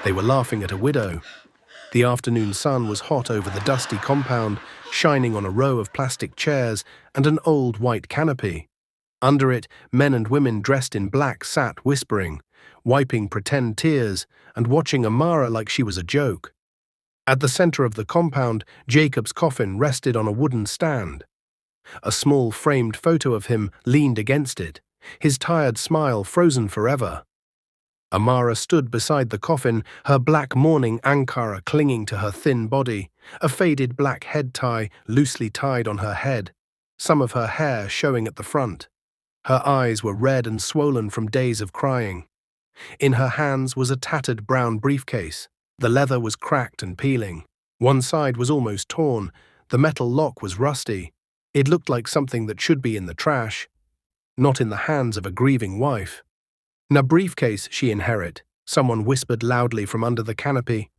They were laughing at a widow. The afternoon sun was hot over the dusty compound, shining on a row of plastic chairs and an old white canopy. Under it, men and women dressed in black sat whispering, wiping pretend tears, and watching Amara like she was a joke. At the center of the compound, Jacob's coffin rested on a wooden stand. A small framed photo of him leaned against it, his tired smile frozen forever. Amara stood beside the coffin, her black mourning ankara clinging to her thin body, a faded black head tie loosely tied on her head, some of her hair showing at the front. Her eyes were red and swollen from days of crying. In her hands was a tattered brown briefcase. The leather was cracked and peeling. One side was almost torn. The metal lock was rusty. It looked like something that should be in the trash, not in the hands of a grieving wife. "Na briefcase she inherit," someone whispered loudly from under the canopy.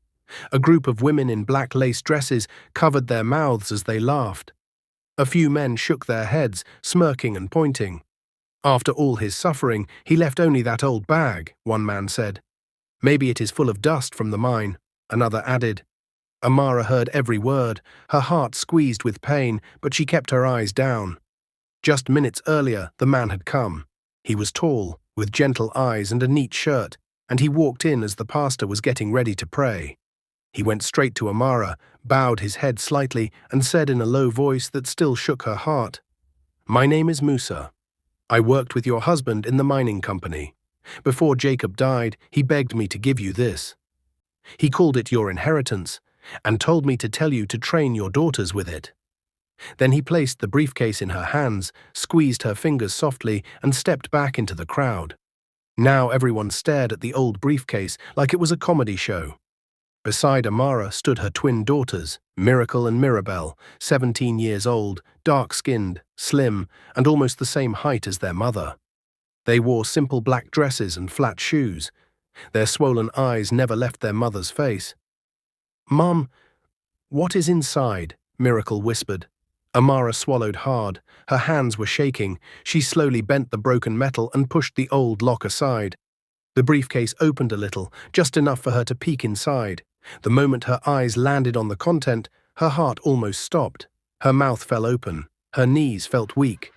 A group of women in black lace dresses covered their mouths as they laughed. A few men shook their heads, smirking and pointing. "After all his suffering, he left only that old bag," one man said. "Maybe it is full of dust from the mine," another added. Amara heard every word, her heart squeezed with pain, but she kept her eyes down. Just minutes earlier, the man had come. He was tall, with gentle eyes and a neat shirt, and he walked in as the pastor was getting ready to pray. He went straight to Amara, bowed his head slightly, and said in a low voice that still shook her heart, "My name is Musa. I worked with your husband in the mining company. Before Jacob died, he begged me to give you this. He called it your inheritance, and told me to tell you to train your daughters with it." Then he placed the briefcase in her hands, squeezed her fingers softly, and stepped back into the crowd. Now everyone stared at the old briefcase like it was a comedy show. Beside Amara stood her twin daughters, Miracle and Mirabelle, 17 years old, dark-skinned, slim, and almost the same height as their mother. They wore simple black dresses and flat shoes. Their swollen eyes never left their mother's face. "Mum, what is inside?" Miracle whispered. Amara swallowed hard. Her hands were shaking. She slowly bent the broken metal and pushed the old lock aside. The briefcase opened a little, just enough for her to peek inside. The moment her eyes landed on the content, her heart almost stopped. Her mouth fell open. Her knees felt weak.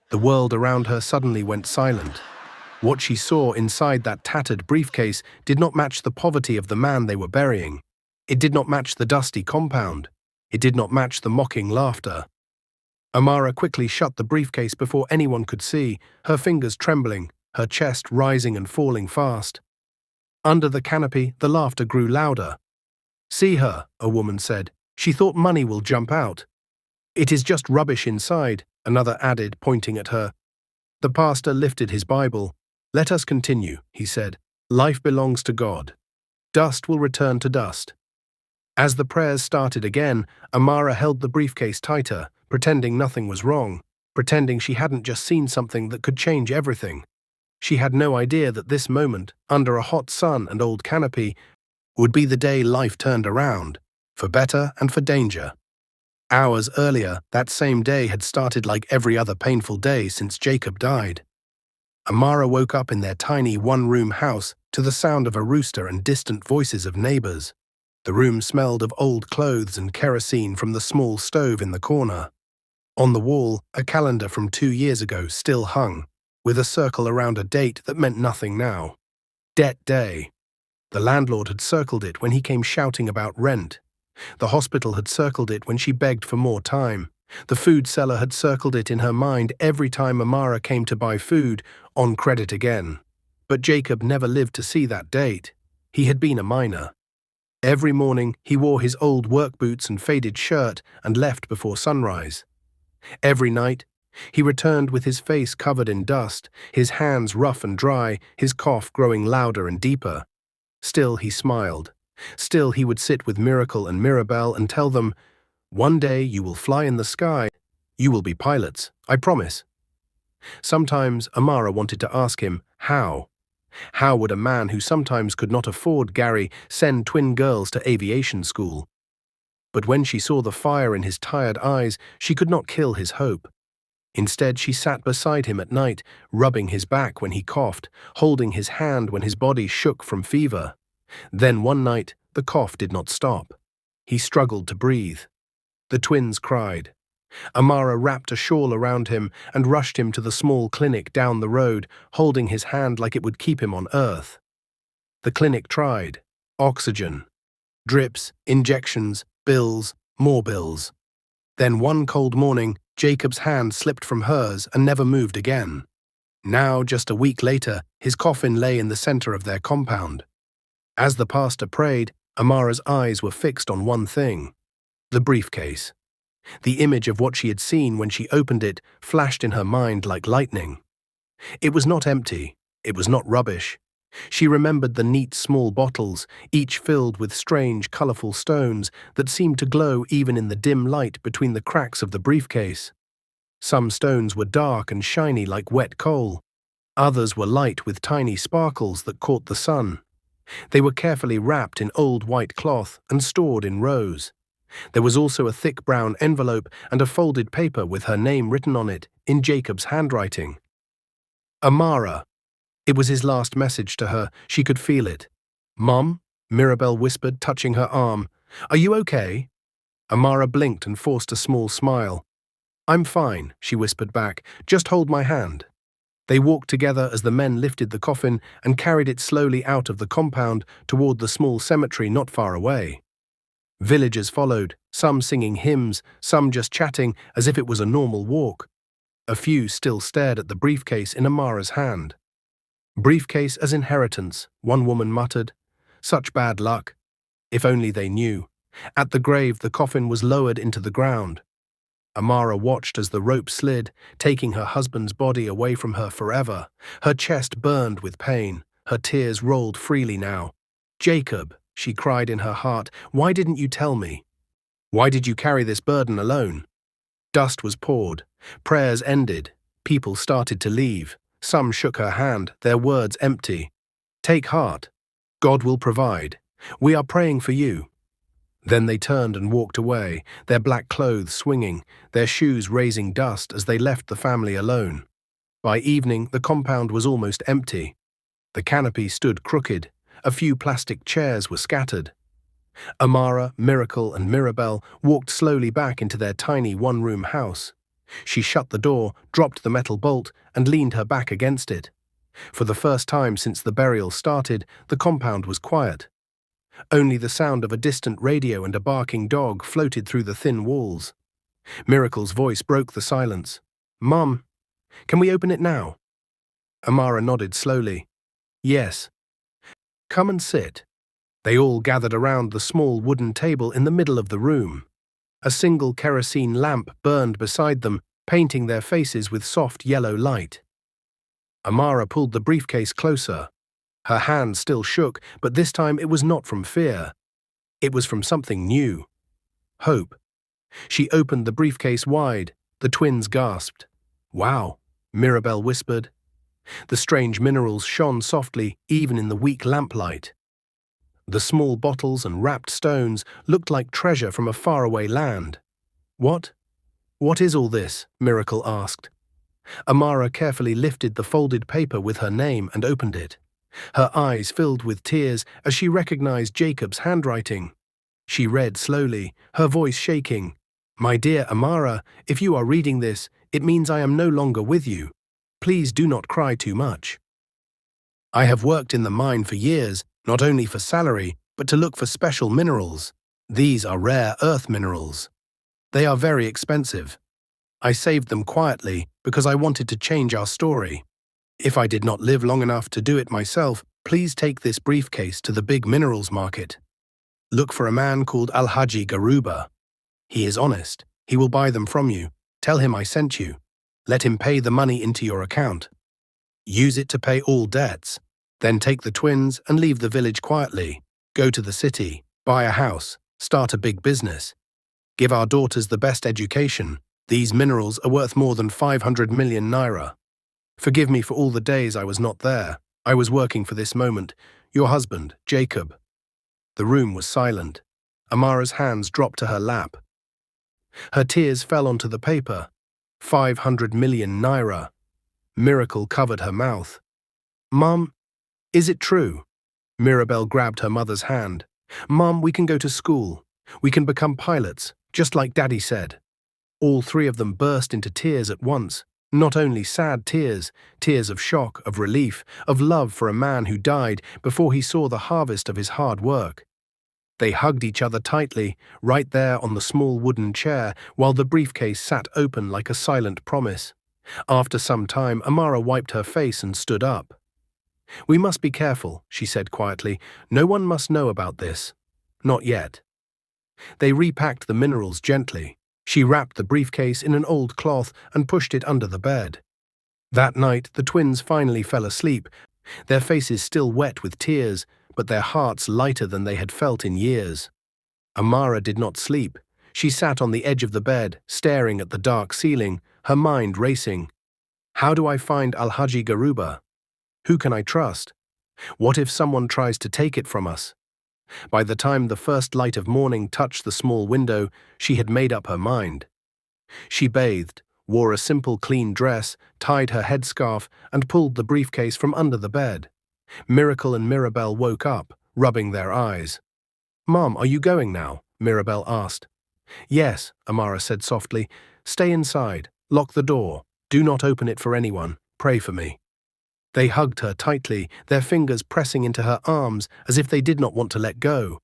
The world around her suddenly went silent. What she saw inside that tattered briefcase did not match the poverty of the man they were burying. It did not match the dusty compound. It did not match the mocking laughter. Amara quickly shut the briefcase before anyone could see, her fingers trembling, her chest rising and falling fast. Under the canopy, the laughter grew louder. "See her," a woman said. "She thought money will jump out." "It is just rubbish inside," another added, pointing at her. The pastor lifted his Bible. "Let us continue," he said. "Life belongs to God. Dust will return to dust." As the prayers started again, Amara held the briefcase tighter, pretending nothing was wrong, pretending she hadn't just seen something that could change everything. She had no idea that this moment, under a hot sun and old canopy, would be the day life turned around, for better and for danger. Hours earlier, that same day had started like every other painful day since Jacob died. Amara woke up in their tiny one-room house to the sound of a rooster and distant voices of neighbors. The room smelled of old clothes and kerosene from the small stove in the corner. On the wall, a calendar from 2 years ago still hung, with a circle around a date that meant nothing now. Debt Day. The landlord had circled it when he came shouting about rent. The hospital had circled it when she begged for more time. The food seller had circled it in her mind every time Amara came to buy food, on credit again. But Jacob never lived to see that date. He had been a miner. Every morning, he wore his old work boots and faded shirt and left before sunrise. Every night, he returned with his face covered in dust, his hands rough and dry, his cough growing louder and deeper. Still he smiled. Still he would sit with Miracle and Mirabelle and tell them, "One day you will fly in the sky. You will be pilots, I promise." Sometimes Amara wanted to ask him, how? How would a man who sometimes could not afford Gary send twin girls to aviation school? But when she saw the fire in his tired eyes, she could not kill his hope. Instead, she sat beside him at night, rubbing his back when he coughed, holding his hand when his body shook from fever. Then one night, the cough did not stop. He struggled to breathe. The twins cried. Amara wrapped a shawl around him and rushed him to the small clinic down the road, holding his hand like it would keep him on earth. The clinic tried. Oxygen. Drips, injections, bills, more bills. Then one cold morning, Jacob's hand slipped from hers and never moved again. Now, just a week later, his coffin lay in the center of their compound. As the pastor prayed, Amara's eyes were fixed on one thing: the briefcase. The image of what she had seen when she opened it flashed in her mind like lightning. It was not empty. It was not rubbish. She remembered the neat small bottles, each filled with strange, colorful stones that seemed to glow even in the dim light between the cracks of the briefcase. Some stones were dark and shiny like wet coal. Others were light with tiny sparkles that caught the sun. They were carefully wrapped in old white cloth and stored in rows. There was also a thick brown envelope and a folded paper with her name written on it in Jacob's handwriting. Amara. It was his last message to her. She could feel it. "Mom," Mirabelle whispered, touching her arm. "Are you okay?" Amara blinked and forced a small smile. "I'm fine," she whispered back. "Just hold my hand." They walked together as the men lifted the coffin and carried it slowly out of the compound toward the small cemetery not far away. Villagers followed, some singing hymns, some just chatting as if it was a normal walk. A few still stared at the briefcase in Amara's hand. "Briefcase as inheritance," one woman muttered. "Such bad luck. If only they knew." At the grave, the coffin was lowered into the ground. Amara watched as the rope slid, taking her husband's body away from her forever. Her chest burned with pain. Her tears rolled freely now. "Jacob," she cried in her heart, "why didn't you tell me? Why did you carry this burden alone?" Dust was poured. Prayers ended. People started to leave. Some shook her hand, their words empty. "Take heart. God will provide. We are praying for you." Then they turned and walked away, their black clothes swinging, their shoes raising dust as they left the family alone. By evening, the compound was almost empty. The canopy stood crooked. A few plastic chairs were scattered. Amara, Miracle, and Mirabelle walked slowly back into their tiny one-room house. She shut the door, dropped the metal bolt, and leaned her back against it. For the first time since the burial started, the compound was quiet. Only the sound of a distant radio and a barking dog floated through the thin walls. Miracle's voice broke the silence. "Mum, can we open it now?" Amara nodded slowly. "Yes." "Come and sit." They all gathered around the small wooden table in the middle of the room. A single kerosene lamp burned beside them, painting their faces with soft yellow light. Amara pulled the briefcase closer. Her hand still shook, but this time it was not from fear. It was from something new. Hope. She opened the briefcase wide. The twins gasped. "Wow," Mirabelle whispered. The strange minerals shone softly, even in the weak lamplight. The small bottles and wrapped stones looked like treasure from a faraway land. What is all this?" Miracle asked. Amara carefully lifted the folded paper with her name and opened it. Her eyes filled with tears as she recognized Jacob's handwriting. She read slowly, her voice shaking. "My dear Amara, if you are reading this, it means I am no longer with you. Please do not cry too much. I have worked in the mine for years, not only for salary, but to look for special minerals. These are rare earth minerals. They are very expensive. I saved them quietly because I wanted to change our story. If I did not live long enough to do it myself, please take this briefcase to the big minerals market. Look for a man called Alhaji Garuba. He is honest. He will buy them from you. Tell him I sent you. Let him pay the money into your account. Use it to pay all debts. Then take the twins and leave the village quietly. Go to the city, buy a house, start a big business. Give our daughters the best education. These minerals are worth more than 500 million naira. Forgive me for all the days I was not there. I was working for this moment. Your husband, Jacob." The room was silent. Amara's hands dropped to her lap. Her tears fell onto the paper. 500 million naira. Miracle covered her mouth. "Mum, is it true?" Mirabelle grabbed her mother's hand. "Mom, we can go to school. We can become pilots, just like Daddy said." All three of them burst into tears at once. Not only sad tears, tears of shock, of relief, of love for a man who died before he saw the harvest of his hard work. They hugged each other tightly, right there on the small wooden chair, while the briefcase sat open like a silent promise. After some time, Amara wiped her face and stood up. "We must be careful," she said quietly. "No one must know about this. Not yet." They repacked the minerals gently. She wrapped the briefcase in an old cloth and pushed it under the bed. That night, the twins finally fell asleep, their faces still wet with tears, but their hearts lighter than they had felt in years. Amara did not sleep. She sat on the edge of the bed, staring at the dark ceiling, her mind racing. How do I find Alhaji Garuba? Who can I trust? What if someone tries to take it from us? By the time the first light of morning touched the small window, she had made up her mind. She bathed, wore a simple clean dress, tied her headscarf, and pulled the briefcase from under the bed. Miracle and Mirabelle woke up, rubbing their eyes. "Mom, are you going now?" Mirabelle asked. "Yes," Amara said softly. "Stay inside. Lock the door. Do not open it for anyone. Pray for me." They hugged her tightly, their fingers pressing into her arms as if they did not want to let go.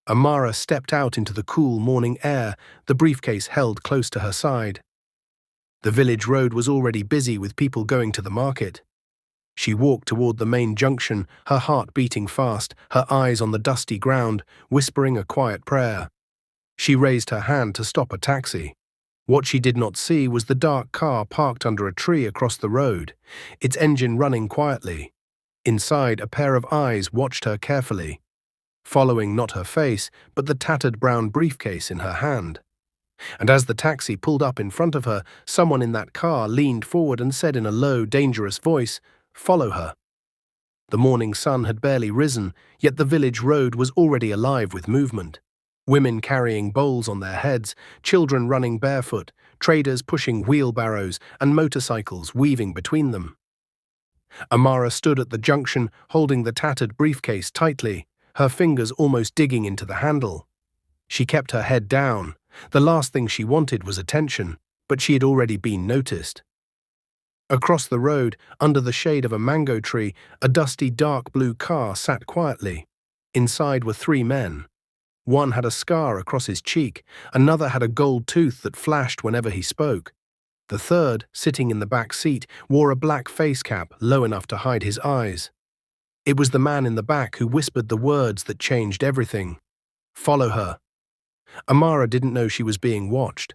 Amara stepped out into the cool morning air, the briefcase held close to her side. The village road was already busy with people going to the market. She walked toward the main junction, her heart beating fast, her eyes on the dusty ground, whispering a quiet prayer. She raised her hand to stop a taxi. What she did not see was the dark car parked under a tree across the road, its engine running quietly. Inside, a pair of eyes watched her carefully, following not her face, but the tattered brown briefcase in her hand. And as the taxi pulled up in front of her, someone in that car leaned forward and said in a low, dangerous voice, "Follow her." The morning sun had barely risen, yet the village road was already alive with movement. Women carrying bowls on their heads, children running barefoot, traders pushing wheelbarrows, and motorcycles weaving between them. Amara stood at the junction, holding the tattered briefcase tightly, her fingers almost digging into the handle. She kept her head down. The last thing she wanted was attention, but she had already been noticed. Across the road, under the shade of a mango tree, a dusty dark blue car sat quietly. Inside were three men. One had a scar across his cheek, another had a gold tooth that flashed whenever he spoke. The third, sitting in the back seat, wore a black face cap low enough to hide his eyes. It was the man in the back who whispered the words that changed everything. "Follow her." Amara didn't know she was being watched.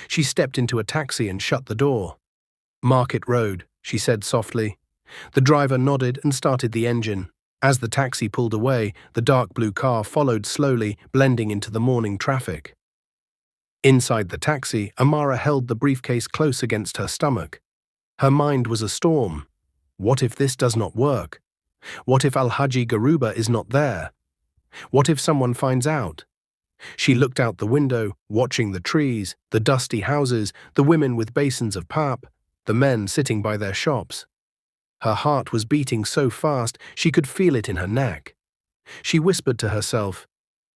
She stepped into a taxi and shut the door. "Market Road," she said softly. The driver nodded and started the engine. As the taxi pulled away, the dark blue car followed slowly, blending into the morning traffic. Inside the taxi, Amara held the briefcase close against her stomach. Her mind was a storm. What if this does not work? What if Alhaji Garuba is not there? What if someone finds out? She looked out the window, watching the trees, the dusty houses, the women with basins of pap, the men sitting by their shops. Her heart was beating so fast she could feel it in her neck. She whispered to herself,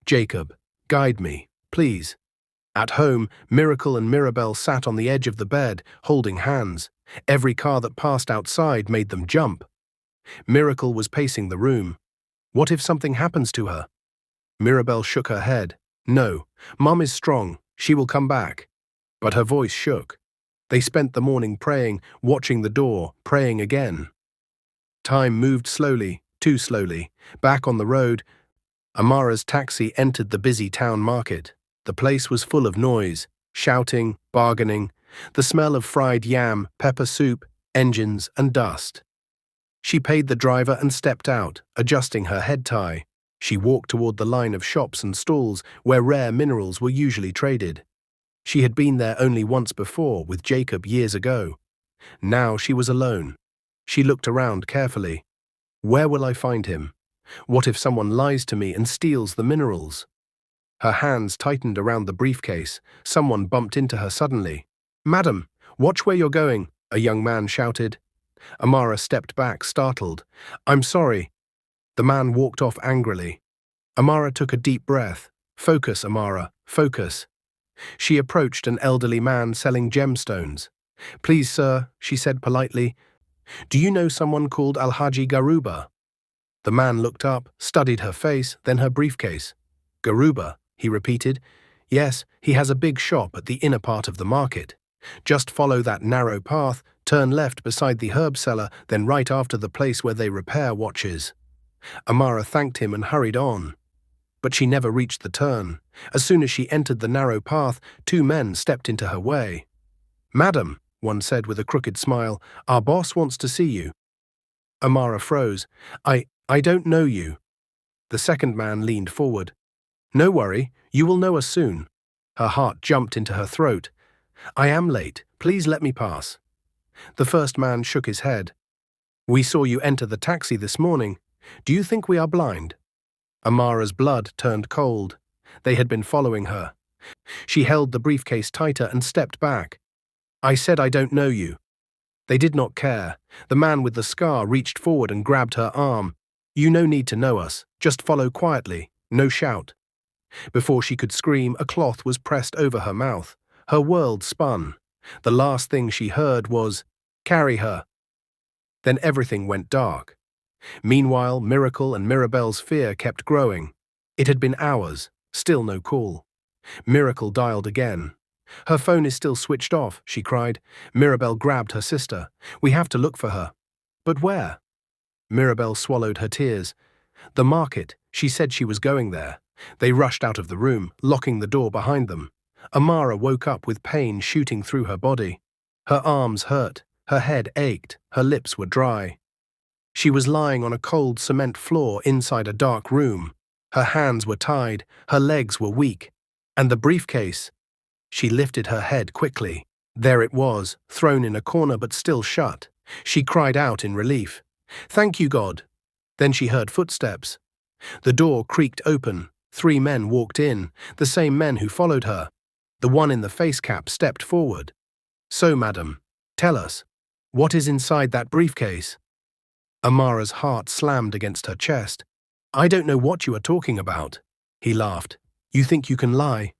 "Jacob, guide me, please." At home, Miracle and Mirabelle sat on the edge of the bed, holding hands. Every car that passed outside made them jump. Miracle was pacing the room. What if something happens to her? Mirabelle shook her head. "No, Mum is strong. She will come back." But her voice shook. They spent the morning praying, watching the door, praying again. Time moved slowly, too slowly. Back on the road, Amara's taxi entered the busy town market. The place was full of noise, shouting, bargaining, the smell of fried yam, pepper soup, engines, and dust. She paid the driver and stepped out, adjusting her head tie. She walked toward the line of shops and stalls where rare minerals were usually traded. She had been there only once before, with Jacob years ago. Now she was alone. She looked around carefully. Where will I find him? What if someone lies to me and steals the minerals? Her hands tightened around the briefcase. Someone bumped into her suddenly. "Madam, watch where you're going," a young man shouted. Amara stepped back, startled. "I'm sorry." The man walked off angrily. Amara took a deep breath. Focus, Amara, focus. She approached an elderly man selling gemstones. Please, sir, she said politely, do you know someone called Alhaji Garuba? The man looked up, studied her face, then her briefcase. Garuba, he repeated. Yes, he has a big shop at the inner part of the market. Just follow that narrow path, turn left beside the herb seller, then right after the place where they repair watches. Amara thanked him and hurried on. But she never reached the turn. As soon as she entered the narrow path, two men stepped into her way. Madam, one said with a crooked smile, our boss wants to see you. Amara froze. I don't know you. The second man leaned forward. No worry, you will know us soon. Her heart jumped into her throat. I am late. Please let me pass. The first man shook his head. We saw you enter the taxi this morning. Do you think we are blind? Amara's blood turned cold. They had been following her. She held the briefcase tighter and stepped back. I said I don't know you. They did not care. The man with the scar reached forward and grabbed her arm. You no need to know us. Just follow quietly. No shout. Before she could scream, a cloth was pressed over her mouth. Her world spun. The last thing she heard was, carry her. Then everything went dark. Meanwhile, Miracle and Mirabelle's fear kept growing. It had been hours, still no call. Miracle dialed again. Her phone is still switched off, she cried. Mirabelle grabbed her sister. We have to look for her. But where? Mirabelle swallowed her tears. The market, she said she was going there. They rushed out of the room, locking the door behind them. Amara woke up with pain shooting through her body. Her arms hurt, her head ached, her lips were dry. She was lying on a cold cement floor inside a dark room. Her hands were tied, her legs were weak. And the briefcase? She lifted her head quickly. There it was, thrown in a corner but still shut. She cried out in relief. Thank you, God. Then she heard footsteps. The door creaked open. 3 men walked in, the same men who followed her. The one in the face cap stepped forward. So, madam, tell us, what is inside that briefcase? Amara's heart slammed against her chest. I don't know what you are talking about. He laughed. You think you can lie?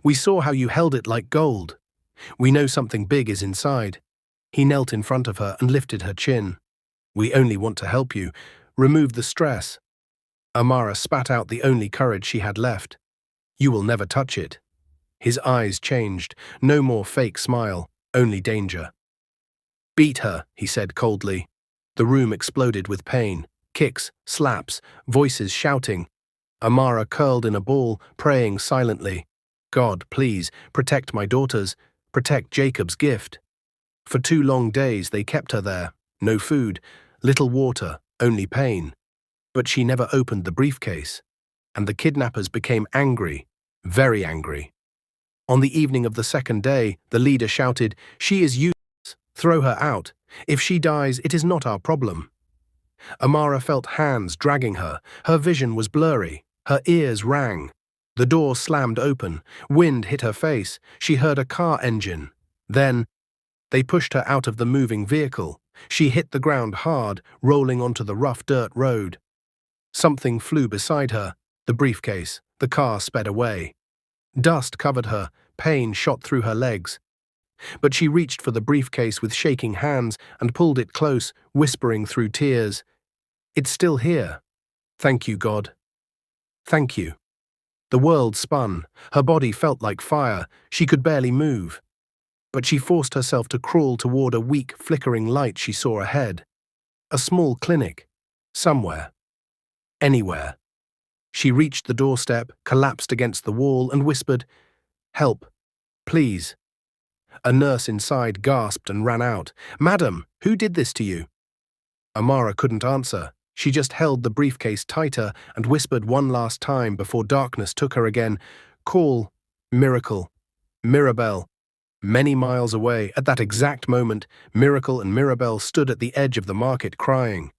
We saw how you held it like gold. We know something big is inside. He knelt in front of her and lifted her chin. We only want to help you. Remove the stress. Amara spat out the only courage she had left. You will never touch it. His eyes changed. No more fake smile, only danger. Beat her, he said coldly. The room exploded with pain. Kicks, slaps, voices shouting. Amara curled in a ball, praying silently. God, please, protect my daughters. Protect Jacob's gift. For 2 long days they kept her there. No food, little water, only pain. But she never opened the briefcase. And the kidnappers became angry, very angry. On the evening of the 2nd day, the leader shouted, She is useless. Throw her out. If she dies, it is not our problem. Amara felt hands dragging her. Her vision was blurry. Her ears rang. The door slammed open. Wind hit her face. She heard a car engine. Then, they pushed her out of the moving vehicle. She hit the ground hard, rolling onto the rough dirt road. Something flew beside her. The briefcase. The car sped away. Dust covered her. Pain shot through her legs. But she reached for the briefcase with shaking hands and pulled it close, whispering through tears, It's still here. Thank you, God. Thank you. The world spun. Her body felt like fire. She could barely move. But she forced herself to crawl toward a weak, flickering light she saw ahead. A small clinic. Somewhere. Anywhere. She reached the doorstep, collapsed against the wall, and whispered, Help. Please. A nurse inside gasped and ran out. Madam, who did this to you? Amara couldn't answer. She just held the briefcase tighter and whispered one last time before darkness took her again. Call. Miracle. Mirabelle. Many miles away, at that exact moment, Miracle and Mirabelle stood at the edge of the market crying.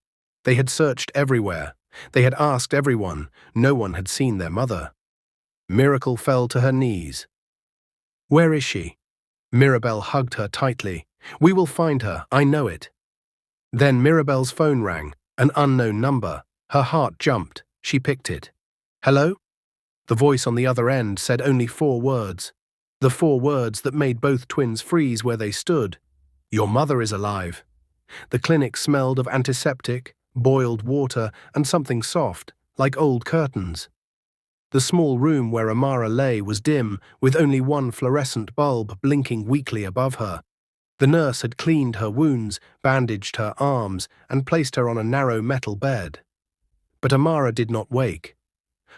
They had searched everywhere. They had asked everyone. No one had seen their mother. Miracle fell to her knees. Where is she? Mirabelle hugged her tightly. We will find her, I know it. Then Mirabelle's phone rang, an unknown number. Her heart jumped. She picked it. "Hello?" The voice on the other end said only 4 words. The 4 words that made both twins freeze where they stood. "Your mother is alive." The clinic smelled of antiseptic, boiled water, and something soft, like old curtains. The small room where Amara lay was dim, with only one fluorescent bulb blinking weakly above her. The nurse had cleaned her wounds, bandaged her arms, and placed her on a narrow metal bed. But Amara did not wake.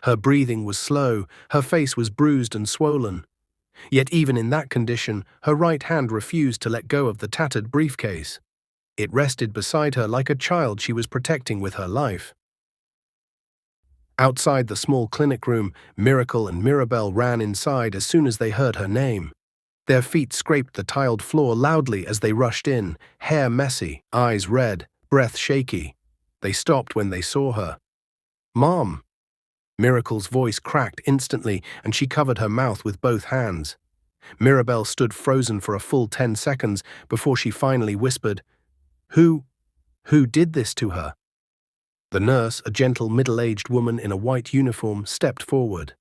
Her breathing was slow, her face was bruised and swollen. Yet even in that condition, her right hand refused to let go of the tattered briefcase. It rested beside her like a child she was protecting with her life. Outside the small clinic room, Miracle and Mirabelle ran inside as soon as they heard her name. Their feet scraped the tiled floor loudly as they rushed in, hair messy, eyes red, breath shaky. They stopped when they saw her. "Mom!" Miracle's voice cracked instantly, and she covered her mouth with both hands. Mirabelle stood frozen for a full 10 seconds before she finally whispered, Who did this to her?" The nurse, a gentle middle-aged woman in a white uniform, stepped forward.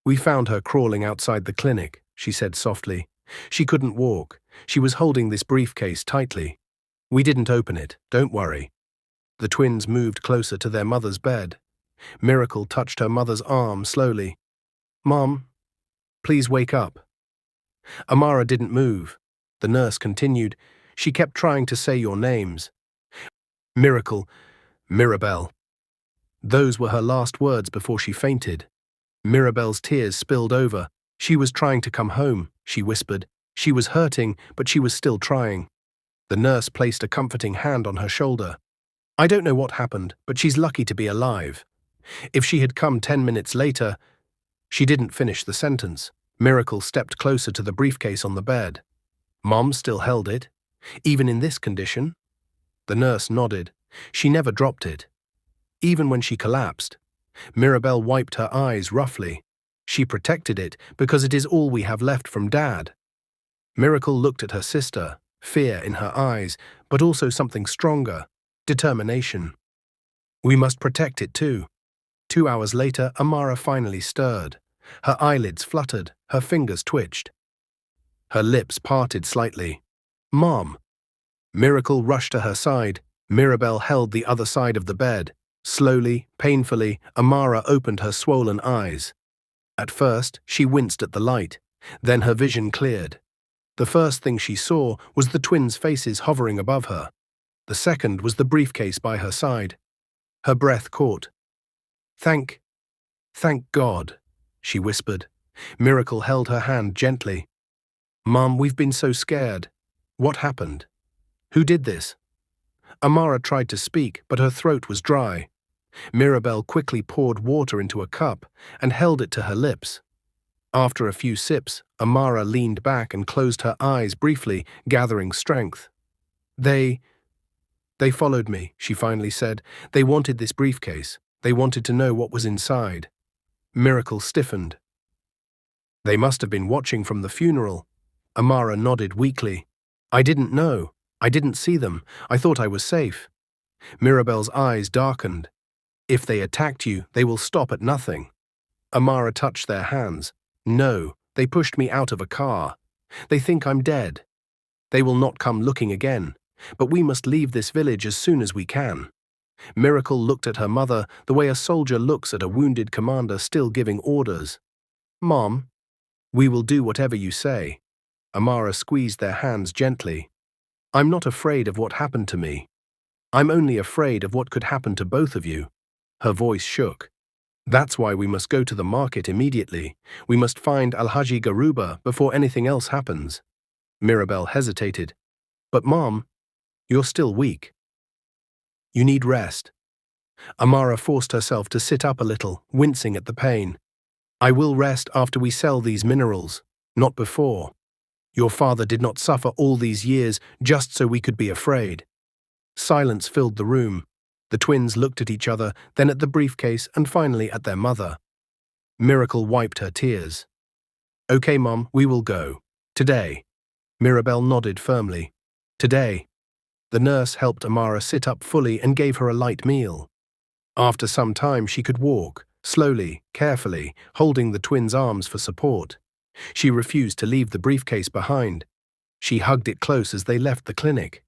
"We found her crawling outside the clinic," she said softly. "She couldn't walk. She was holding this briefcase tightly. We didn't open it, don't worry." The twins moved closer to their mother's bed. Miracle touched her mother's arm slowly. "Mom, please wake up." Amara didn't move. The nurse continued. "She kept trying to say your names. Miracle, Mirabelle." Those were her last words before she fainted. Mirabelle's tears spilled over. "She was trying to come home," she whispered. "She was hurting, but she was still trying." The nurse placed a comforting hand on her shoulder. "I don't know what happened, but she's lucky to be alive. If she had come 10 minutes later—" She didn't finish the sentence. Miracle stepped closer to the briefcase on the bed. "Mom still held it? Even in this condition?" The nurse nodded. "She never dropped it. Even when she collapsed." Mirabelle wiped her eyes roughly. "She protected it because it is all we have left from Dad." Miracle looked at her sister, fear in her eyes, but also something stronger, determination. "We must protect it too." 2 hours later, Amara finally stirred. Her eyelids fluttered, her fingers twitched. Her lips parted slightly. "Mom!" Miracle rushed to her side. Mirabelle held the other side of the bed. Slowly, painfully, Amara opened her swollen eyes. At first, she winced at the light. Then her vision cleared. The first thing she saw was the twins' faces hovering above her. The second was the briefcase by her side. Her breath caught. Thank God," she whispered. Miracle held her hand gently. "Mom, we've been so scared. What happened? Who did this?" Amara tried to speak, but her throat was dry. Mirabelle quickly poured water into a cup and held it to her lips. After a few sips, Amara leaned back and closed her eyes briefly, gathering strength. They followed me," she finally said. "They wanted this briefcase. They wanted to know what was inside." Miracle stiffened. "They must have been watching from the funeral." Amara nodded weakly. "I didn't know. I didn't see them. I thought I was safe." Mirabelle's eyes darkened. "If they attacked you, they will stop at nothing." Amara touched their hands. "No, they pushed me out of a car. They think I'm dead. They will not come looking again. But we must leave this village as soon as we can." Miracle looked at her mother the way a soldier looks at a wounded commander still giving orders. "Mom, we will do whatever you say." Amara squeezed their hands gently. "I'm not afraid of what happened to me. I'm only afraid of what could happen to both of you." Her voice shook. "That's why we must go to the market immediately. We must find Alhaji Garuba before anything else happens." Mirabelle hesitated. "But Mom, you're still weak. You need rest." Amara forced herself to sit up a little, wincing at the pain. "I will rest after we sell these minerals, not before. Your father did not suffer all these years just so we could be afraid." Silence filled the room. The twins looked at each other, then at the briefcase, and finally at their mother. Miracle wiped her tears. "Okay, Mom, we will go. Today." Mirabelle nodded firmly. "Today." The nurse helped Amara sit up fully and gave her a light meal. After some time, she could walk, slowly, carefully, holding the twins' arms for support. She refused to leave the briefcase behind. She hugged it close as they left the clinic.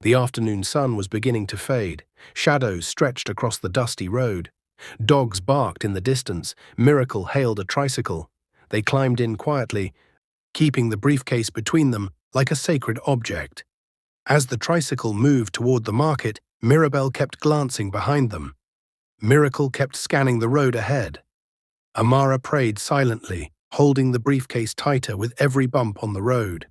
The afternoon sun was beginning to fade. Shadows stretched across the dusty road. Dogs barked in the distance. Miracle hailed a tricycle. They climbed in quietly, keeping the briefcase between them like a sacred object. As the tricycle moved toward the market, Mirabelle kept glancing behind them. Miracle kept scanning the road ahead. Amara prayed silently, holding the briefcase tighter with every bump on the road.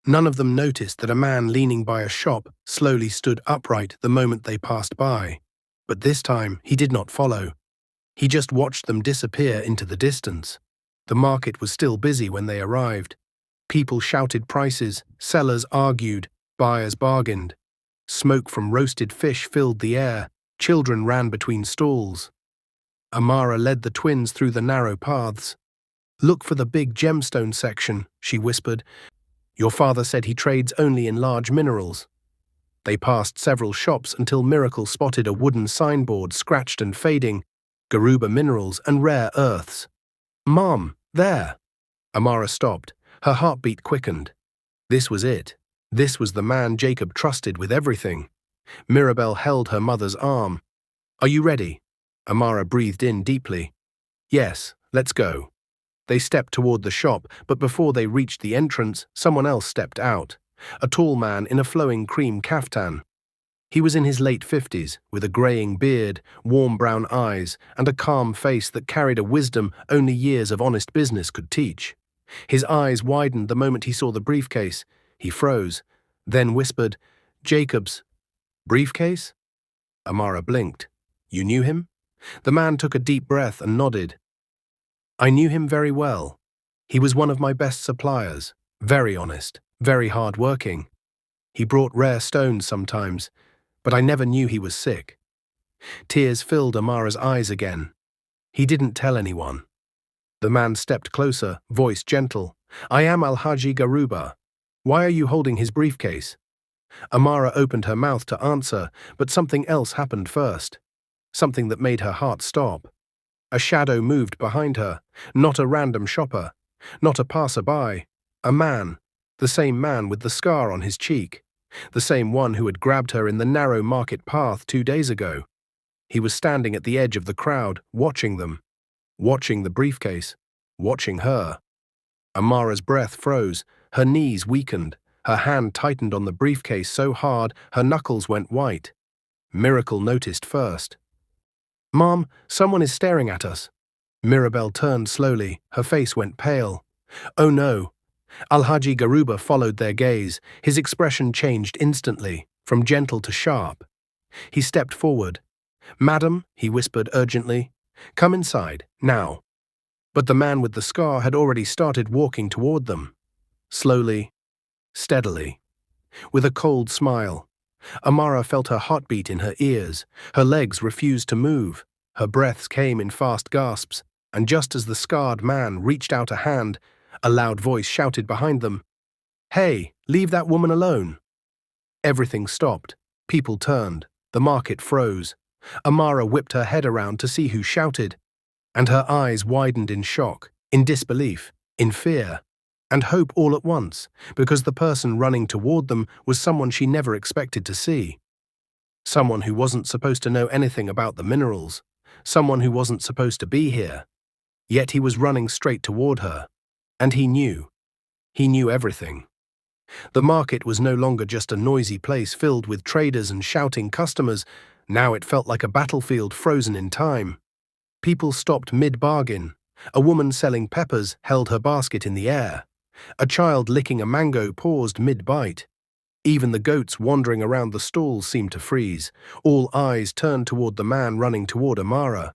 None of them noticed that a man leaning by a shop slowly stood upright the moment they passed by. But this time, he did not follow. He just watched them disappear into the distance. The market was still busy when they arrived. People shouted prices, sellers argued, buyers bargained. Smoke from roasted fish filled the air. Children ran between stalls. Amara led the twins through the narrow paths. "Look for the big gemstone section," she whispered. "Your father said he trades only in large minerals." They passed several shops until Miracle spotted a wooden signboard scratched and fading, Garuba Minerals and Rare Earths. "Mom, there!" Amara stopped. Her heartbeat quickened. This was it. This was the man Jacob trusted with everything. Mirabelle held her mother's arm. "Are you ready?" Amara breathed in deeply. "Yes, let's go." They stepped toward the shop, but before they reached the entrance, someone else stepped out. A tall man in a flowing cream caftan. He was in his late 50s, with a graying beard, warm brown eyes, and a calm face that carried a wisdom only years of honest business could teach. His eyes widened the moment he saw the briefcase. He froze, then whispered, "Jacob's briefcase?" Amara blinked. "You knew him?" The man took a deep breath and nodded. "I knew him very well. He was one of my best suppliers, very honest, very hard-working. He brought rare stones sometimes, but I never knew he was sick." Tears filled Amara's eyes again. "He didn't tell anyone." The man stepped closer, voice gentle. "I am Al-Haji Garuba. Why are you holding his briefcase?" Amara opened her mouth to answer, but something else happened first. Something that made her heart stop. A shadow moved behind her, not a random shopper, not a passerby, a man, the same man with the scar on his cheek, the same one who had grabbed her in the narrow market path 2 days ago. He was standing at the edge of the crowd, watching them, watching the briefcase, watching her. Amara's breath froze, her knees weakened, her hand tightened on the briefcase so hard her knuckles went white. Miracle noticed first. "Mom, someone is staring at us." Mirabelle turned slowly, her face went pale. "Oh no." Al-Haji Garuba followed their gaze. His expression changed instantly, from gentle to sharp. He stepped forward. "Madam," he whispered urgently, "come inside, now." But the man with the scar had already started walking toward them. Slowly, steadily, with a cold smile. Amara felt her heartbeat in her ears. Her legs refused to move. Her breaths came in fast gasps, and just as the scarred man reached out a hand, a loud voice shouted behind them, "Hey, leave that woman alone." Everything stopped. People turned. The market froze. Amara whipped her head around to see who shouted, and her eyes widened in shock, in disbelief, in fear, and hope all at once, because the person running toward them was someone she never expected to see. Someone who wasn't supposed to know anything about the minerals, someone who wasn't supposed to be here. Yet he was running straight toward her, and he knew. He knew everything. The market was no longer just a noisy place filled with traders and shouting customers. Now it felt like a battlefield frozen in time. People stopped mid-bargain. A woman selling peppers held her basket in the air. A child licking a mango paused mid-bite. Even the goats wandering around the stalls seemed to freeze. All eyes turned toward the man running toward Amara.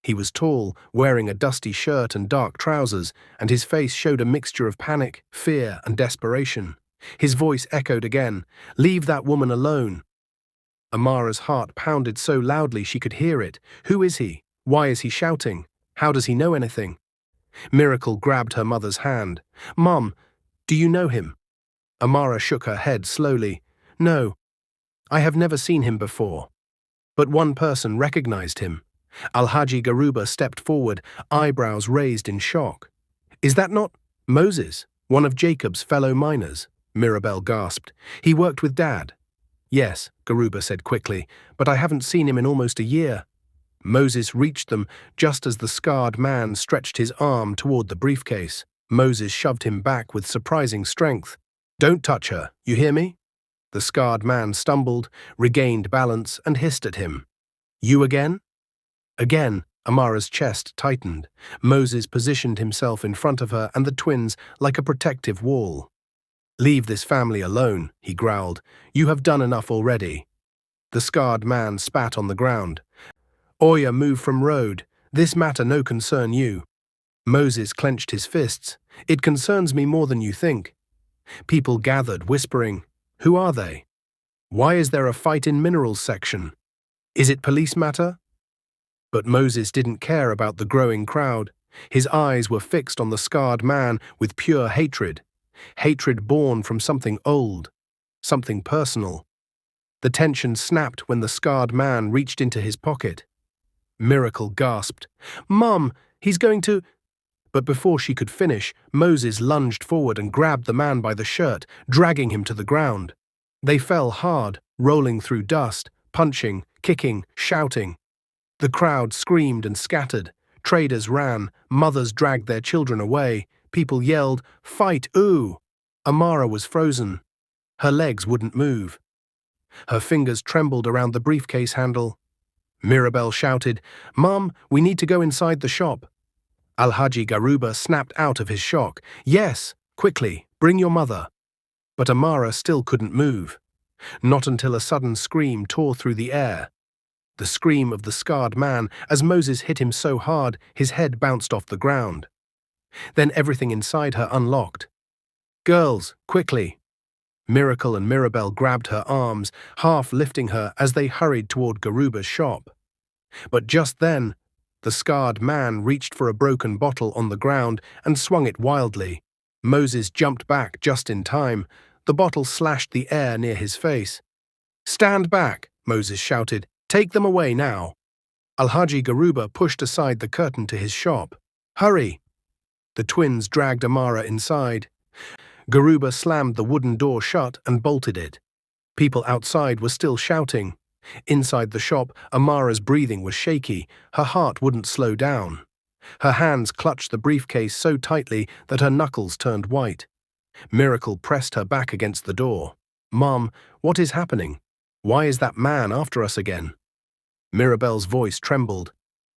He was tall, wearing a dusty shirt and dark trousers, and his face showed a mixture of panic, fear, and desperation. His voice echoed again, "Leave that woman alone." Amara's heart pounded so loudly she could hear it. Who is he? Why is he shouting? How does he know anything? Miracle grabbed her mother's hand. "Mom, do you know him?" Amara shook her head slowly. "No, I have never seen him before." But one person recognized him. Alhaji Garuba stepped forward, eyebrows raised in shock. "Is that not Moses, one of Jacob's fellow miners?" Mirabel gasped. "He worked with Dad." "Yes," Garuba said quickly, "but I haven't seen him in almost a year." Moses reached them just as the scarred man stretched his arm toward the briefcase. Moses shoved him back with surprising strength. "Don't touch her, you hear me?" The scarred man stumbled, regained balance, and hissed at him. "You again?" Again, Amara's chest tightened. Moses positioned himself in front of her and the twins like a protective wall. "Leave this family alone," he growled. "You have done enough already." The scarred man spat on the ground. "Oya, move from road. This matter no concern you." Moses clenched his fists. "It concerns me more than you think." People gathered, whispering, "Who are they? Why is there a fight in minerals section? Is it police matter?" But Moses didn't care about the growing crowd. His eyes were fixed on the scarred man with pure hatred. Hatred born from something old, something personal. The tension snapped when the scarred man reached into his pocket. Miracle gasped, "Mom, he's going to—" But before she could finish, Moses lunged forward and grabbed the man by the shirt, dragging him to the ground. They fell hard, rolling through dust, punching, kicking, shouting. The crowd screamed and scattered. Traders ran, mothers dragged their children away. People yelled, "Fight, ooh!" Amara was frozen. Her legs wouldn't move. Her fingers trembled around the briefcase handle. Mirabel shouted, "Mom, we need to go inside the shop." Alhaji Garuba snapped out of his shock. "Yes, quickly, bring your mother." But Amara still couldn't move. Not until a sudden scream tore through the air. The scream of the scarred man as Moses hit him so hard his head bounced off the ground. Then everything inside her unlocked. "Girls, quickly!" Miracle and Mirabel grabbed her arms, half lifting her as they hurried toward Garuba's shop. But just then, the scarred man reached for a broken bottle on the ground and swung it wildly. Moses jumped back just in time. The bottle slashed the air near his face. "Stand back," Moses shouted. "Take them away now." Alhaji Garuba pushed aside the curtain to his shop. "Hurry!" The twins dragged Amara inside. Garuba slammed the wooden door shut and bolted it. People outside were still shouting. Inside the shop, Amara's breathing was shaky. Her heart wouldn't slow down. Her hands clutched the briefcase so tightly that her knuckles turned white. Miracle pressed her back against the door. "Mom, what is happening? Why is that man after us again?" Mirabel's voice trembled.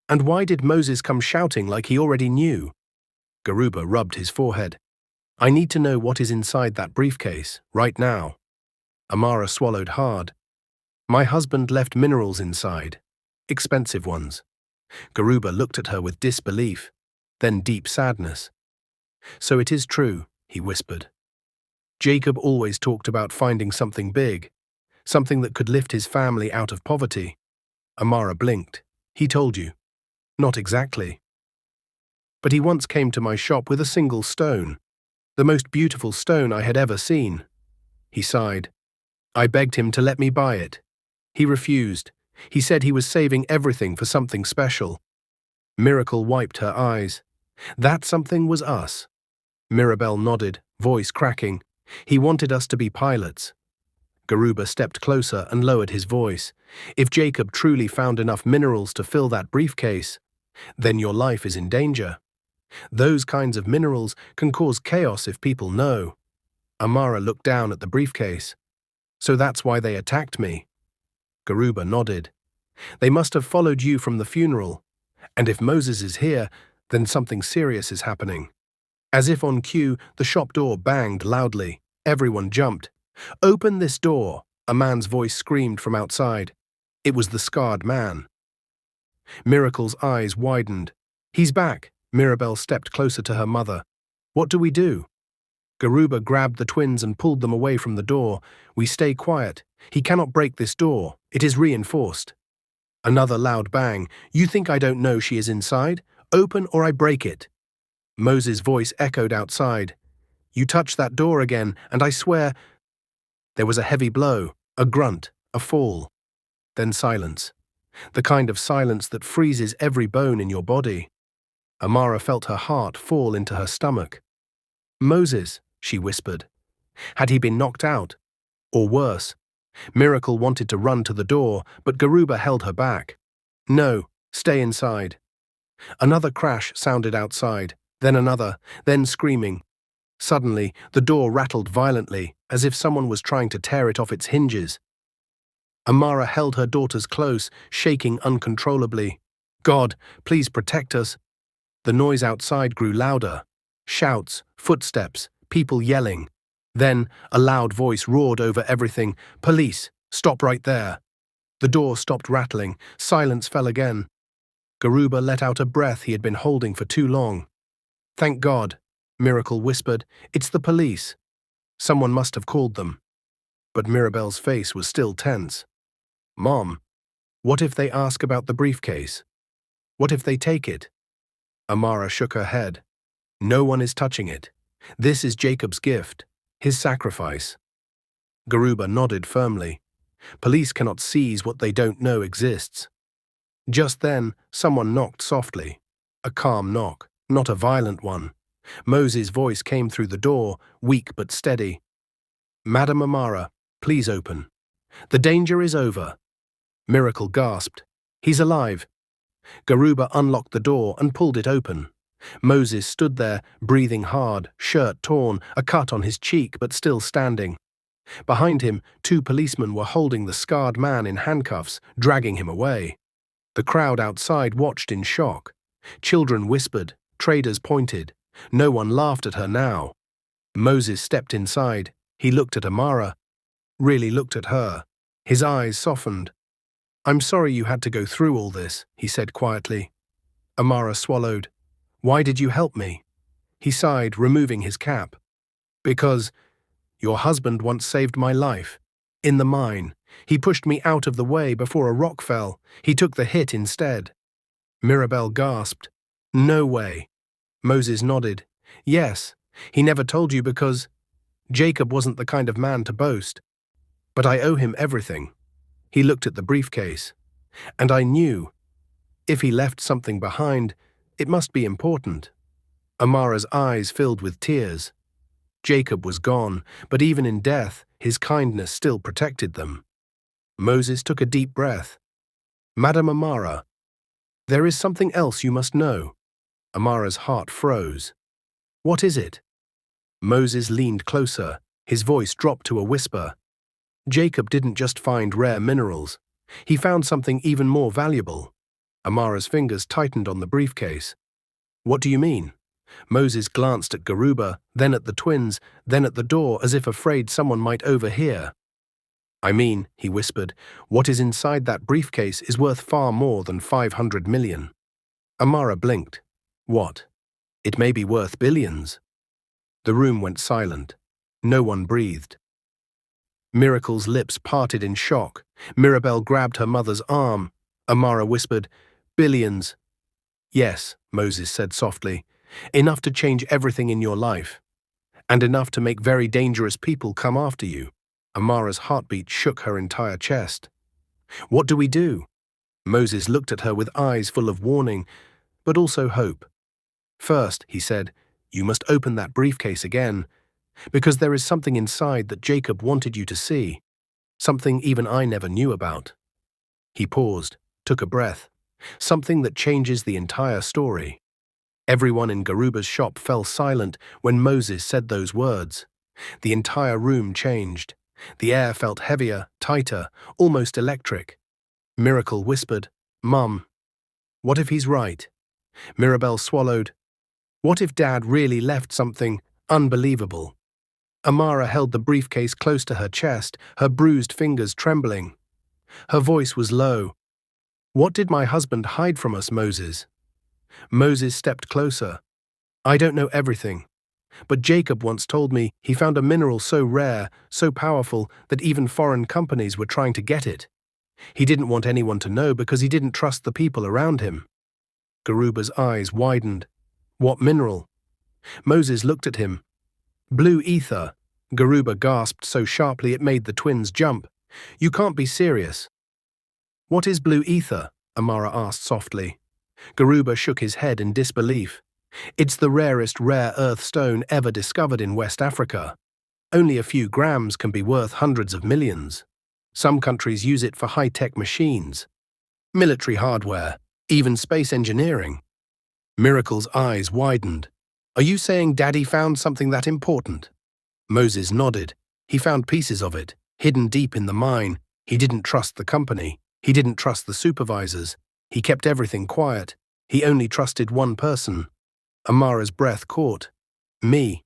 "And why did Moses come shouting like he already knew?" Garuba rubbed his forehead. "I need to know what is inside that briefcase, right now." Amara swallowed hard. "My husband left minerals inside. Expensive ones." Garuba looked at her with disbelief, then deep sadness. "So it is true," he whispered. "Jacob always talked about finding something big, something that could lift his family out of poverty." Amara blinked. "He told you?" "Not exactly. But he once came to my shop with a single stone, the most beautiful stone I had ever seen." He sighed. "I begged him to let me buy it. He refused. He said he was saving everything for something special." Miracle wiped her eyes. "That something was us." Mirabel nodded, voice cracking. "He wanted us to be pilots." Garuba stepped closer and lowered his voice. "If Jacob truly found enough minerals to fill that briefcase, then your life is in danger. Those kinds of minerals can cause chaos if people know." Amara looked down at the briefcase. "So that's why they attacked me." Garuba nodded. "They must have followed you from the funeral. And if Moses is here, then something serious is happening." As if on cue, the shop door banged loudly. Everyone jumped. "Open this door," a man's voice screamed from outside. It was the scarred man. Miracle's eyes widened. "He's back." Mirabel stepped closer to her mother. "What do we do?" Garuba grabbed the twins and pulled them away from the door. "We stay quiet. He cannot break this door. It is reinforced." Another loud bang. "You think I don't know she is inside? Open or I break it." Moses' voice echoed outside. "You touch that door again, and I swear—" There was a heavy blow, a grunt, a fall. Then silence. The kind of silence that freezes every bone in your body. Amara felt her heart fall into her stomach. Moses, she whispered. Had he been knocked out? Or worse? Miracle wanted to run to the door, but Garuba held her back. No, stay inside. Another crash sounded outside, then another, then screaming. Suddenly, the door rattled violently, as if someone was trying to tear it off its hinges. Amara held her daughters close, shaking uncontrollably. God, please protect us. The noise outside grew louder. Shouts, footsteps, people yelling. Then, a loud voice roared over everything. Police, stop right there. The door stopped rattling. Silence fell again. Garuba let out a breath he had been holding for too long. Thank God, Miracle whispered. It's the police. Someone must have called them. But Mirabelle's face was still tense. Mom, what if they ask about the briefcase? What if they take it? Amara shook her head. No one is touching it. This is Jacob's gift, his sacrifice. Garuba nodded firmly. Police cannot seize what they don't know exists. Just then, someone knocked softly. A calm knock, not a violent one. Moses' voice came through the door, weak but steady. Madam Amara, please open. The danger is over. Miracle gasped. He's alive. Garuba unlocked the door and pulled it open. Moses stood there, breathing hard, shirt torn, a cut on his cheek but still standing. Behind him, 2 policemen were holding the scarred man in handcuffs, dragging him away. The crowd outside watched in shock. Children whispered, traders pointed. No one laughed at her now. Moses stepped inside. He looked at Amara. Really looked at her. His eyes softened. I'm sorry you had to go through all this, he said quietly. Amara swallowed. Why did you help me? He sighed, removing his cap. Because your husband once saved my life. In the mine. He pushed me out of the way before a rock fell. He took the hit instead. Mirabelle gasped. No way. Moses nodded. Yes, he never told you because Jacob wasn't the kind of man to boast. But I owe him everything. He looked at the briefcase. And I knew, if he left something behind, it must be important. Amara's eyes filled with tears. Jacob was gone, but even in death, his kindness still protected them. Moses took a deep breath. Madam Amara, there is something else you must know. Amara's heart froze. What is it? Moses leaned closer. His voice dropped to a whisper. Jacob didn't just find rare minerals. He found something even more valuable. Amara's fingers tightened on the briefcase. What do you mean? Moses glanced at Garuba, then at the twins, then at the door as if afraid someone might overhear. I mean, he whispered, what is inside that briefcase is worth far more than 500 million. Amara blinked. What? It may be worth billions. The room went silent. No one breathed. Miracle's lips parted in shock. Mirabelle grabbed her mother's arm. Amara whispered, billions. Yes, Moses said softly. Enough to change everything in your life. And enough to make very dangerous people come after you. Amara's heartbeat shook her entire chest. What do we do? Moses looked at her with eyes full of warning, but also hope. First, he said, you must open that briefcase again, because there is something inside that Jacob wanted you to see, something even I never knew about. He paused, took a breath, something that changes the entire story. Everyone in Garuba's shop fell silent when Moses said those words. The entire room changed. The air felt heavier, tighter, almost electric. Miracle whispered, Mum, what if he's right? Mirabelle swallowed. What if Dad really left something unbelievable? Amara held the briefcase close to her chest, her bruised fingers trembling. Her voice was low. What did my husband hide from us, Moses? Moses stepped closer. I don't know everything, but Jacob once told me he found a mineral so rare, so powerful, that even foreign companies were trying to get it. He didn't want anyone to know because he didn't trust the people around him. Garuba's eyes widened. What mineral? Moses looked at him. Blue ether. Garuba gasped so sharply it made the twins jump. You can't be serious. What is blue ether? Amara asked softly. Garuba shook his head in disbelief. It's the rarest rare earth stone ever discovered in West Africa. Only a few grams can be worth hundreds of millions. Some countries use it for high-tech machines, military hardware, even space engineering. Miracle's eyes widened. Are you saying Daddy found something that important? Moses nodded. He found pieces of it, hidden deep in the mine. He didn't trust the company. He didn't trust the supervisors. He kept everything quiet. He only trusted one person. Amara's breath caught. Me.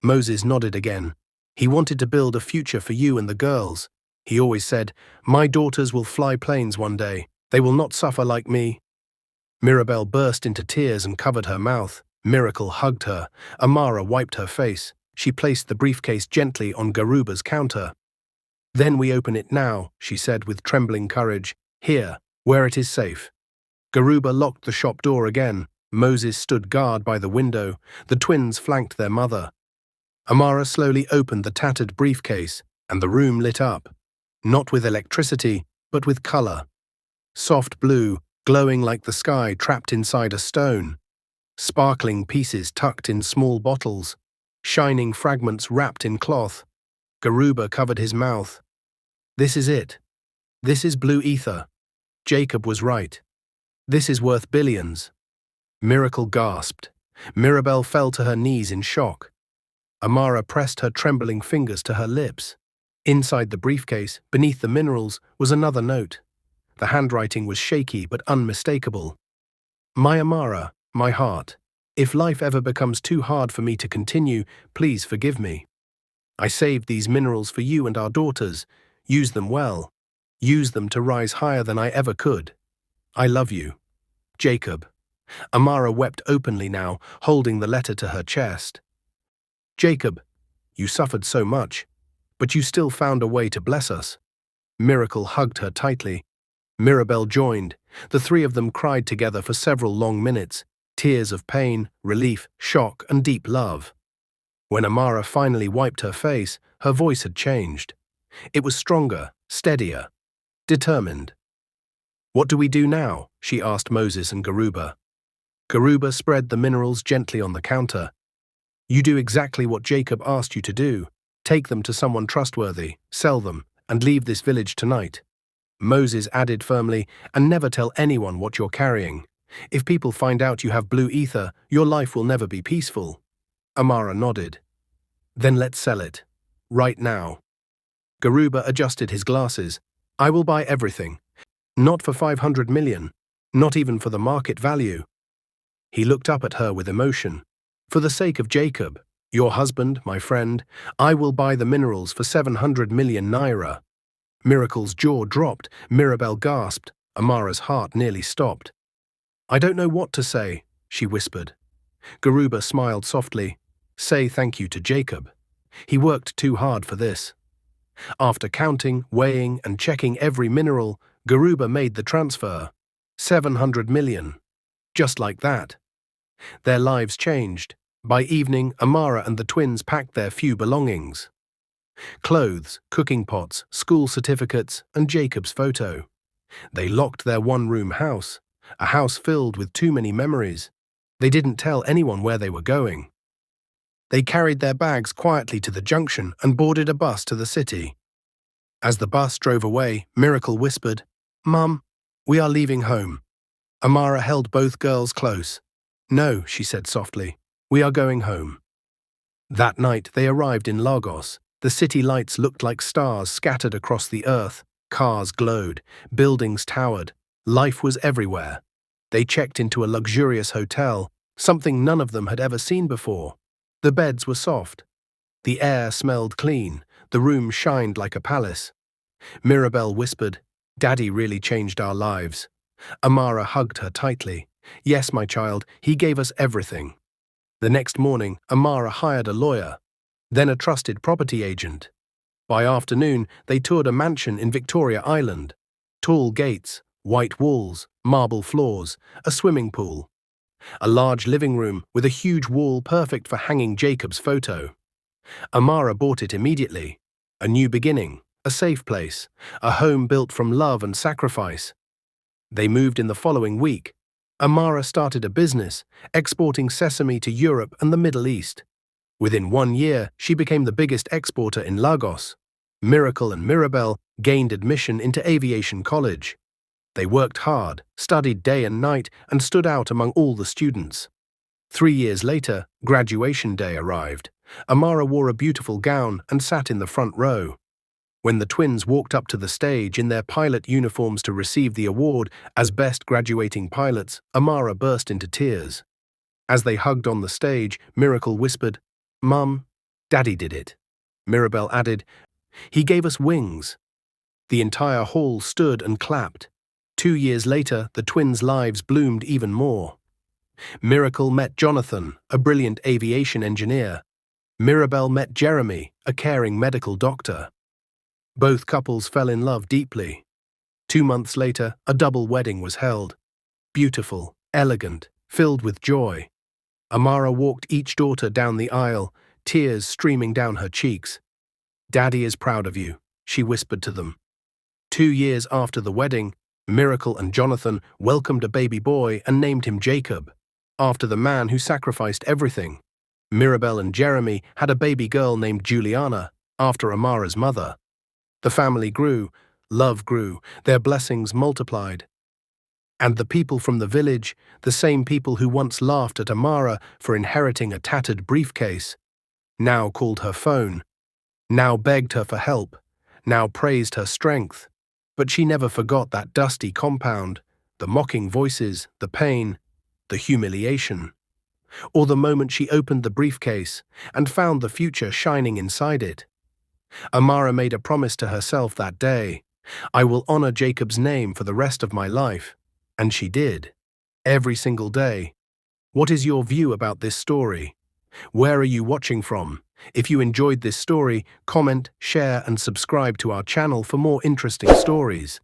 Moses nodded again. He wanted to build a future for you and the girls. He always said, "My daughters will fly planes one day. They will not suffer like me." Mirabelle burst into tears and covered her mouth. Miracle hugged her. Amara wiped her face. She placed the briefcase gently on Garuba's counter. "Then we open it now," she said with trembling courage. "Here, where it is safe." Garuba locked the shop door again. Moses stood guard by the window. The twins flanked their mother. Amara slowly opened the tattered briefcase, and the room lit up. Not with electricity, but with color. Soft blue, glowing like the sky trapped inside a stone. Sparkling pieces tucked in small bottles. Shining fragments wrapped in cloth. Garuba covered his mouth. "This is it. This is blue ether. Jacob was right. This is worth billions." Miracle gasped. Mirabelle fell to her knees in shock. Amara pressed her trembling fingers to her lips. Inside the briefcase, beneath the minerals, was another note. The handwriting was shaky but unmistakable. "My Amara, my heart, if life ever becomes too hard for me to continue, please forgive me. I saved these minerals for you and our daughters. Use them well. Use them to rise higher than I ever could. I love you. Jacob." Amara wept openly now, holding the letter to her chest. "Jacob, you suffered so much, but you still found a way to bless us." Miracle hugged her tightly. Mirabelle joined. The three of them cried together for several long minutes, tears of pain, relief, shock, and deep love. When Amara finally wiped her face, her voice had changed. It was stronger, steadier, determined. "What do we do now?" she asked Moses and Garuba. Garuba spread the minerals gently on the counter. "You do exactly what Jacob asked you to do. Take them to someone trustworthy, sell them, and leave this village tonight." Moses added firmly, "And never tell anyone what you're carrying. If people find out you have blue ether, your life will never be peaceful." Amara nodded. "Then let's sell it. Right now." Garuba adjusted his glasses. "I will buy everything. Not for 500 million. Not even for the market value." He looked up at her with emotion. "For the sake of Jacob, your husband, my friend, I will buy the minerals for 700 million naira." Miracle's jaw dropped. Mirabelle gasped. Amara's heart nearly stopped. "I don't know what to say," she whispered. Garuba smiled softly. "Say thank you to Jacob. He worked too hard for this." After counting, weighing, and checking every mineral, Garuba made the transfer. 700 million. Just like that. Their lives changed. By evening, Amara and the twins packed their few belongings. Clothes, cooking pots, school certificates, and Jacob's photo. They locked their one-room house, a house filled with too many memories. They didn't tell anyone where they were going. They carried their bags quietly to the junction and boarded a bus to the city. As the bus drove away, Miracle whispered, "Mum, we are leaving home." Amara held both girls close. "No," she said softly, "we are going home." That night they arrived in Lagos. The city lights looked like stars scattered across the earth. Cars glowed, buildings towered. Life was everywhere. They checked into a luxurious hotel, something none of them had ever seen before. The beds were soft. The air smelled clean. The room shined like a palace. Mirabelle whispered, "Daddy really changed our lives." Amara hugged her tightly. "Yes, my child, he gave us everything." The next morning, Amara hired a lawyer, then a trusted property agent. By afternoon, they toured a mansion in Victoria Island. Tall gates, white walls, marble floors, a swimming pool. A large living room with a huge wall perfect for hanging Jacob's photo. Amara bought it immediately. A new beginning, a safe place, a home built from love and sacrifice. They moved in the following week. Amara started a business, exporting sesame to Europe and the Middle East. Within 1 year, she became the biggest exporter in Lagos. Miracle and Mirabel gained admission into aviation college. They worked hard, studied day and night, and stood out among all the students. 3 years later, graduation day arrived. Amara wore a beautiful gown and sat in the front row. When the twins walked up to the stage in their pilot uniforms to receive the award as Best Graduating Pilots, Amara burst into tears. As they hugged on the stage, Miracle whispered, "Mum, Daddy did it." Mirabel added, "He gave us wings." The entire hall stood and clapped. 2 years later, the twins' lives bloomed even more. Miracle met Jonathan, a brilliant aviation engineer. Mirabel met Jeremy, a caring medical doctor. Both couples fell in love deeply. 2 months later, a double wedding was held. Beautiful, elegant, filled with joy. Amara walked each daughter down the aisle, tears streaming down her cheeks. "Daddy is proud of you," she whispered to them. 2 years after the wedding, Miracle and Jonathan welcomed a baby boy and named him Jacob, after the man who sacrificed everything. Mirabel and Jeremy had a baby girl named Juliana, after Amara's mother. The family grew, love grew, their blessings multiplied. And the people from the village, the same people who once laughed at Amara for inheriting a tattered briefcase, now called her phone, now begged her for help, now praised her strength. But she never forgot that dusty compound, the mocking voices, the pain, the humiliation, or the moment she opened the briefcase and found the future shining inside it. Amara made a promise to herself that day: "I will honor Jacob's name for the rest of my life." And she did. Every single day. What is your view about this story? Where are you watching from? If you enjoyed this story, comment, share, and subscribe to our channel for more interesting stories.